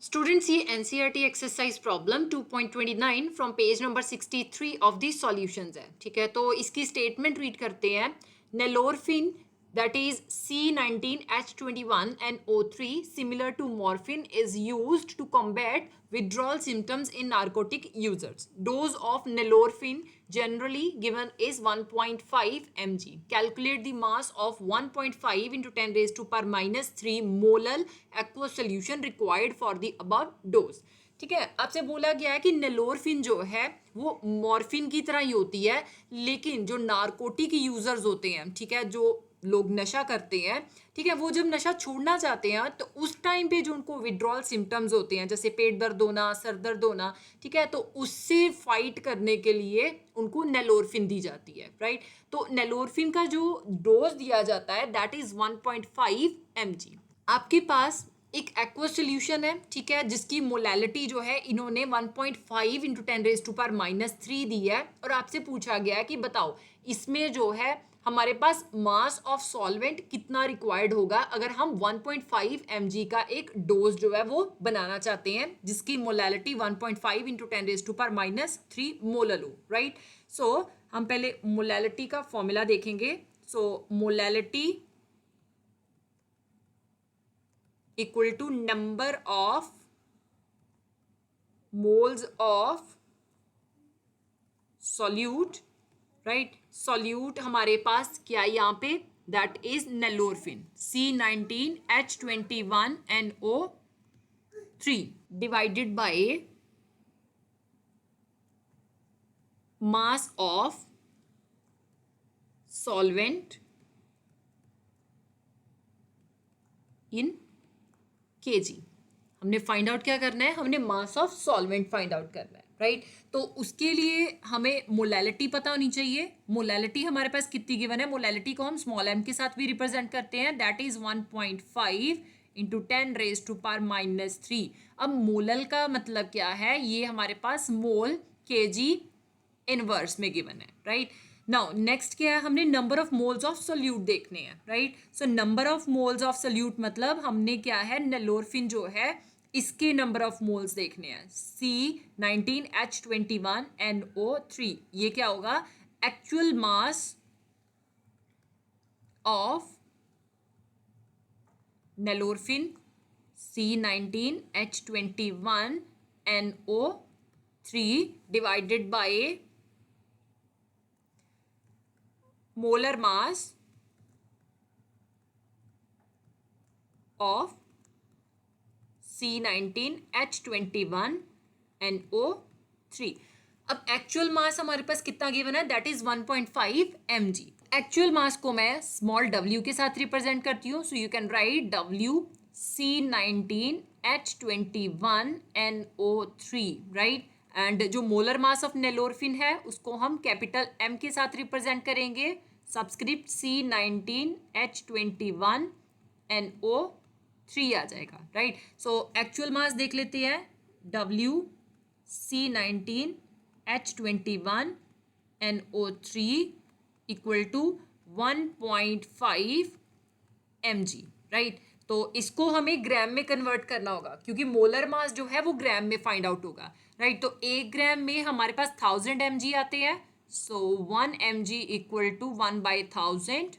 Students, ये NCERT exercise problem 2.29 from page number 63 of the solutions है। ठीक है, तो इसकी स्टेटमेंट रीड करते हैं। नेलोरफिन that is C19H21 and O3 similar to morphine is used to combat withdrawal symptoms in narcotic users. Dose of nalorphine generally given is 1.5 mg. Calculate the mass of 1.5 into 10 raised to power minus 3 molar aqueous solution required for the above dose. ठीक है, आपसे बोला गया है कि नेलोरफिन जो है वो मॉर्फिन की तरह ही होती है, लेकिन जो नारकोटिक यूजर्स होते हैं, ठीक है, जो लोग नशा करते हैं, ठीक है, वो जब नशा छोड़ना चाहते हैं तो उस टाइम पे जो उनको विड्रॉल सिम्टम्स होते हैं, जैसे पेट दर्द होना, सर दर्द होना, ठीक है, तो उससे फाइट करने के लिए उनको नेलोरफिन दी जाती है। राइट, तो नेलोरफिन का जो डोज दिया जाता है दैट इज 1.5 mg। आपके पास एक एक्वस सोल्यूशन है, ठीक है, जिसकी मोलैलिटी जो है इन्होंने 1.5 into 10 raise to power minus 3 दी है, और आपसे पूछा गया है कि बताओ इसमें जो है हमारे पास मास ऑफ सॉल्वेंट कितना रिक्वायर्ड होगा अगर हम 1.5 mg का एक डोज जो है वो बनाना चाहते हैं, जिसकी molality 1.5 into 10 raise to power minus 3 molar हो। राइट, सो हम पहले मोलैलिटी का फॉर्मूला देखेंगे। So molality equal to number of moles of solute, right? solute हमारे पास क्या है यहाँ पे, that is nalorphine C19H21NO3 divided by mass of solvent in kg। हमने फाइंड आउट क्या करना है, हमने मास ऑफ सॉल्वेंट फाइंड आउट करना है। राइट, तो उसके लिए हमें मोलैलिटी पता होनी चाहिए। मोलैलिटी हमारे पास कितनी गिवन है, मोलैलिटी को हम स्मॉल m के साथ भी रिप्रेजेंट करते हैं, that is 1.5 into 10 raise to power minus 3। अब मोलल का मतलब क्या है, ये हमारे पास मोल kg इनवर्स में गिवन है। राइट, नाउ नेक्स्ट क्या है, हमने number of moles of solute देखने हैं। Right, so number of moles of solute मतलब हमने क्या है, नेलोरफिन जो है इसके नंबर ऑफ मोल्स देखने हैं। C19H21NO3 ये क्या होगा, actual mass of nalorphine C19H21NO3 divided by molar mass of C19H21NO3। अब एक्चुअल मास हमारे पास कितना गिवन है, that is 1.5 mg। Actual mass को मैं स्मॉल w के साथ रिप्रेजेंट करती हूँ, so you can write w C19H21NO3। Right, and जो मोलर मास ऑफ नेलोरफिन है उसको हम कैपिटल M के साथ रिप्रेजेंट करेंगे, सबस्क्रिप्ट C19H21NO3 आ जाएगा। राइट, सो एक्चुअल मास देख लेते हैं, W C19H21NO3 equal to 1.5 mg। Right, तो इसको हमें ग्राम में कन्वर्ट करना होगा, क्योंकि मोलर मास जो है वो ग्राम में फाइंड आउट होगा। राइट, तो 1 ग्राम में हमारे पास 1000 mg आते हैं, so 1 mg equal to 1/1000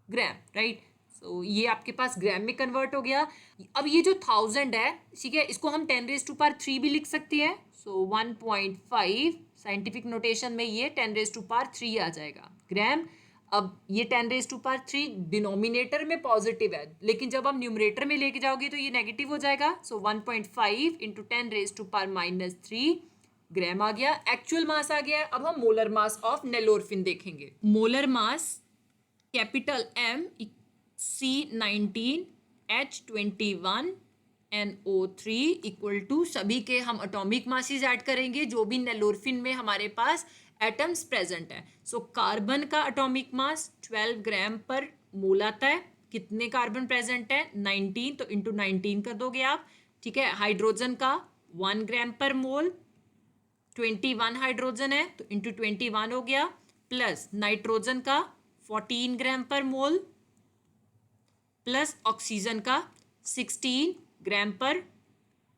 gram. Right, so ये आपके पास ग्राम में कन्वर्ट हो गया। अब ये जो 1000 है, ठीक है, इसको हम 10 रेज टू पावर 3 भी लिख सकते हैं, सो 1.5 साइंटिफिक नोटेशन में ये 10 रेज टू पावर 3 आ जाएगा ग्राम। अब ये 10 रेज टू पावर 3 डिनोमिनेटर में पॉजिटिव है, लेकिन जब आप न्यूमरेटर में लेके जाओगे तो ये नेगेटिव हो जाएगा, so 1.5 into 10 raise to power minus 3 gram आ गया। एक्चुअल मास आ गया। अब हम मोलर मास ऑफ नेलोरफिन देखेंगे। Molar mass capital M C19H21NO3 equal to, सभी के हम एटॉमिक मासेस ऐड करेंगे जो भी नेलोरफिन में हमारे पास एटम्स प्रेजेंट है। सो कार्बन का एटॉमिक मास 12 ग्राम पर मोल आता है। कितने कार्बन प्रेजेंट है, 19, तो इंटू 19 कर दोगे आप। ठीक है, हाइड्रोजन का 1 ग्राम पर मोल, 21 हाइड्रोजन है तो इंटू 21 हो गया, प्लस नाइट्रोजन का 14 ग्राम पर मोल, प्लस ऑक्सीजन का 16 ग्राम पर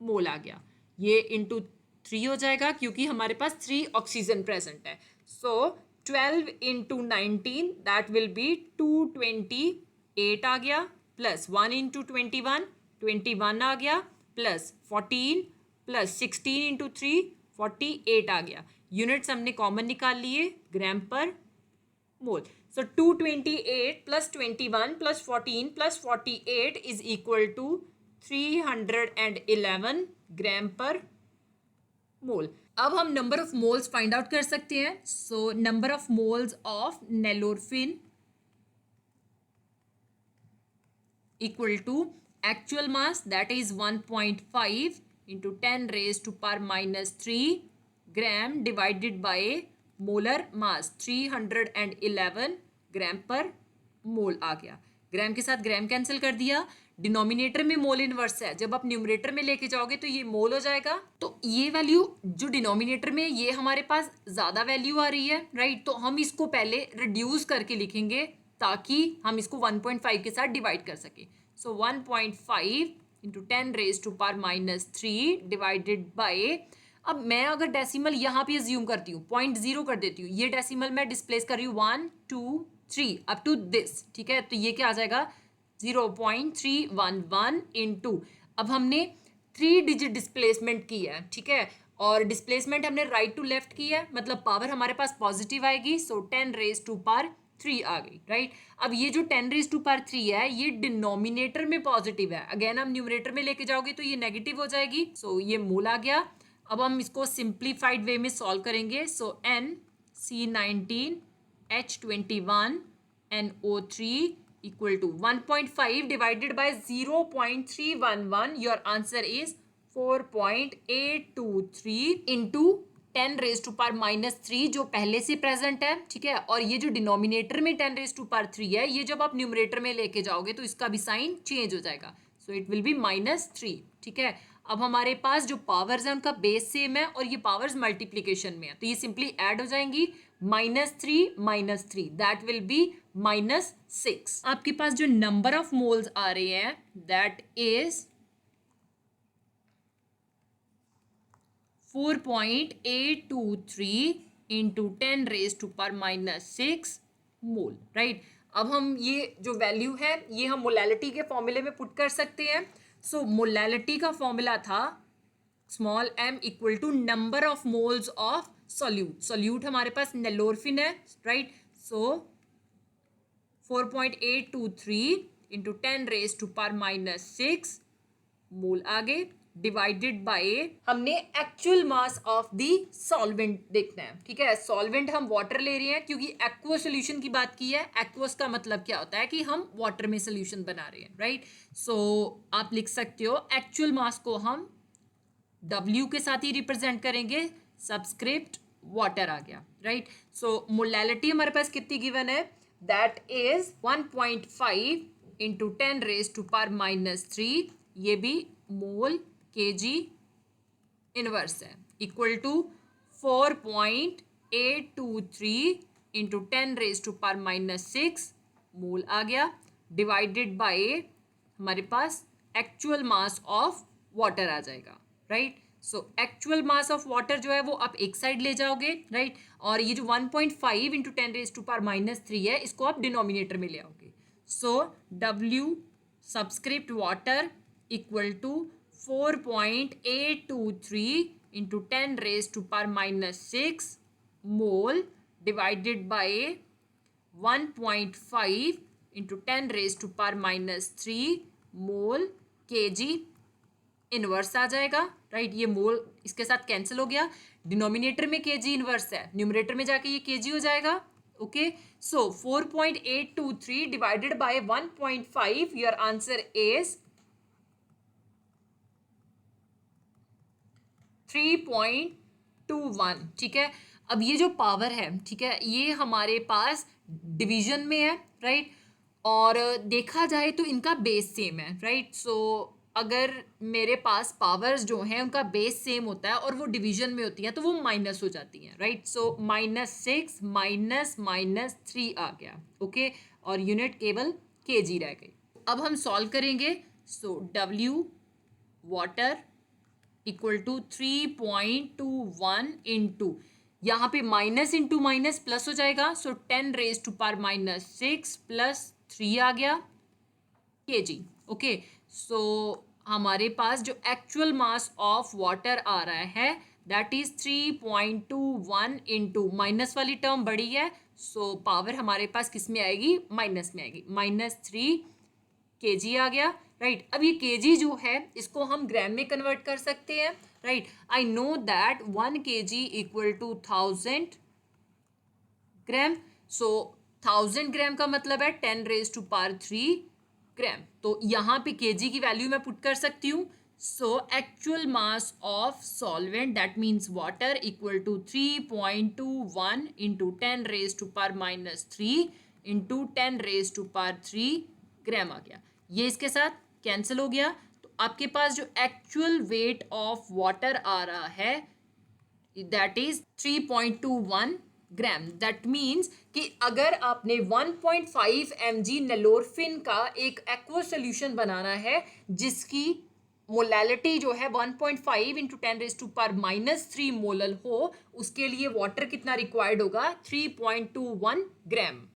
मोल आ गया। ये इंटू 3 हो जाएगा क्योंकि हमारे पास 3 ऑक्सीजन प्रेजेंट है। सो 12 इंटू 19 दैट विल बी 228 आ गया, प्लस 1 इंटू 21 आ गया, प्लस 14 प्लस 16 इंटू 3 48 आ गया। यूनिट्स हमने कॉमन निकाल लिए ग्राम पर मोल। So 228 plus 21 plus 14 plus 48 is equal to 311 ग्राम पर मोल। अब हम number of moles find out कर सकते हैं। So number of moles of nalorphine equal to actual mass, that is 1.5 into 10 raised to power minus 3 gram divided by molar mass 311 ग्राम पर मोल आ गया। ग्राम के साथ ग्राम कैंसिल कर दिया। डिनोमिनेटर में मोल इनवर्स है, जब आप न्यूमरेटर में लेके जाओगे तो ये मोल हो जाएगा। तो ये वैल्यू जो डिनोमिनेटर में ये हमारे पास ज़्यादा वैल्यू आ रही है, राइट। तो हम इसको पहले रिड्यूस करके लिखेंगे ताकि हम इसको 1.5 के साथ डिवाइड कर सके। So 1.5 into 10 raise to power minus 3 divided by, अब मैं अगर डेसिमल यहाँ पे अज्यूम करती हूँ 0.0 कर देती हूँ, ये डेसिमल मैं डिस्प्लेस कर रही हूँ 1 2 3 अप टू दिस, ठीक है। तो ये क्या आ जाएगा 0.311 इंटू, अब हमने 3 डिजिट डिस्प्लेसमेंट की है, ठीक है, और डिस्प्लेसमेंट हमने राइट टू लेफ्ट की है, मतलब पावर हमारे पास पॉजिटिव आएगी। सो 10 रेज टू पावर 3 आ गई, राइट। अब ये जो 10 रेज टू पावर 3 है ये डिनोमिनेटर में पॉजिटिव है, अगेन हम न्यूमरेटर में लेके जाओगे तो ये नेगेटिव हो जाएगी। सो ये मोल आ गया। अब हम इसको सिंप्लीफाइड वे में सॉल्व करेंगे। सो NC19 H21 NO3 equal to 1.5 divided by 0.311, your answer is 4.823 into 10 raise to power minus 3 जो पहले से प्रेजेंट है, ठीक है। और ये जो डिनोमिनेटर में 10 रेज टू पावर 3 है, ये जब आप न्यूमरेटर में लेके जाओगे तो इसका भी साइन चेंज हो जाएगा। सो इट विल बी -3, ठीक है। अब हमारे पास जो पावर्स है उनका बेस सेम है और ये पावर्स मल्टीप्लीकेशन में है, तो ये सिंपली ऐड हो जाएंगी। -3 दैट विल बी -6। आपके पास जो नंबर ऑफ मोल्स आ रहे हैं that is 4.823 into 10 raise to power -6 mole, right. अब हम ये जो वैल्यू है ये हम मोलैलिटी के फॉर्मूले में पुट कर सकते हैं। सो मोलैलिटी का फॉर्मूला था small m equal to number of moles of solute. Solute हमारे पास नेलोरफिन है, right. So 4.823 into 10 raise to power -6 mole आगे डिवाइडेड बाय, हमने actual mass of the solvent देखना है, ठीक है। सॉल्वेंट हम वाटर ले रहे हैं क्योंकि एक्वस सोल्यूशन की बात की है। एक्वस का मतलब क्या होता है कि हम वाटर में सोल्यूशन बना रहे हैं, राइट। सो आप लिख सकते हो एक्चुअल मास को हम W के साथ ही रिप्रेजेंट करेंगे, सबस्क्रिप्ट वाटर आ गया, राइट। सो मोलैलिटी हमारे पास कितनी गिवन है that is 1.5 into 10 raise to power -3, ये भी मोल kg इनवर्स है, equal to 4.823 into 10 raise to power -6 mole आ गया, डिवाइडेड बाय हमारे पास एक्चुअल मास ऑफ वाटर आ जाएगा, right. So actual mass of water जो है वो आप एक साइड ले जाओगे, राइट। और ये जो 1.5 इंटू 10 रेज टू पावर -3 है इसको आप डिनोमिनेटर में ले आओगे। So W subscript water equal to 4.823 into 10 raise to power -6 mole divided by 1.5 into 10 raise to power -3 mole kg inverse आ जाएगा, राइट। ये मोल इसके साथ कैंसिल हो गया, डिनोमिनेटर में kg इनवर्स है, न्यूमरेटर में जाके ये kg हो जाएगा, okay. So 4.823 divided by 1.5, your answer is 3.21, ठीक है। अब ये जो पावर है, ठीक है, ये हमारे पास डिवीजन में है, राइट। और देखा जाए तो इनका बेस सेम है, राइट। सो अगर मेरे पास पावर्स जो हैं उनका बेस सेम होता है और वो डिवीजन में होती हैं तो वो माइनस हो जाती हैं, राइट। सो -6 -3 आ गया, ओके। और यूनिट केवल kg रह गई। अब हम सॉल्व करेंगे। So W water equal to 3.21 into, यहाँ पे माइनस इंटू माइनस प्लस हो जाएगा, so 10 raise to power minus 6 plus 3 आ गया kg. ओके, सो हमारे पास जो एक्चुअल मास ऑफ वाटर आ रहा है दैट इज 3.21 इंटू, माइनस वाली टर्म बड़ी है, सो पावर हमारे पास किस में आएगी, माइनस में आएगी, -3 kg आ गया. राइट, अब ये kg जो है इसको हम ग्राम में कन्वर्ट कर सकते हैं. Right, I know that 1 kg equal to 1000 gram. So 1000 gram का मतलब है 10 रेज टू पावर 3 ग्राम. तो यहाँ पे kg की वैल्यू मैं पुट कर सकती हूँ. So actual mass of solvent that means water equal to 3.21 into 10 raise to power minus 3 into 10 raise to power 3 gram आ गया. ये इसके साथ कैंसिल हो गया. तो आपके पास जो एक्चुअल वेट ऑफ वाटर आ रहा है that is 3.21 gram. That means कि अगर आपने 1.5 mg नेलोरफिन का एक एक्वा सोल्यूशन बनाना है जिसकी मोलैलिटी जो है 1.5 into 10 raise to power minus 3 molal हो, उसके लिए वाटर कितना रिक्वायर्ड होगा, 3.21 ग्राम.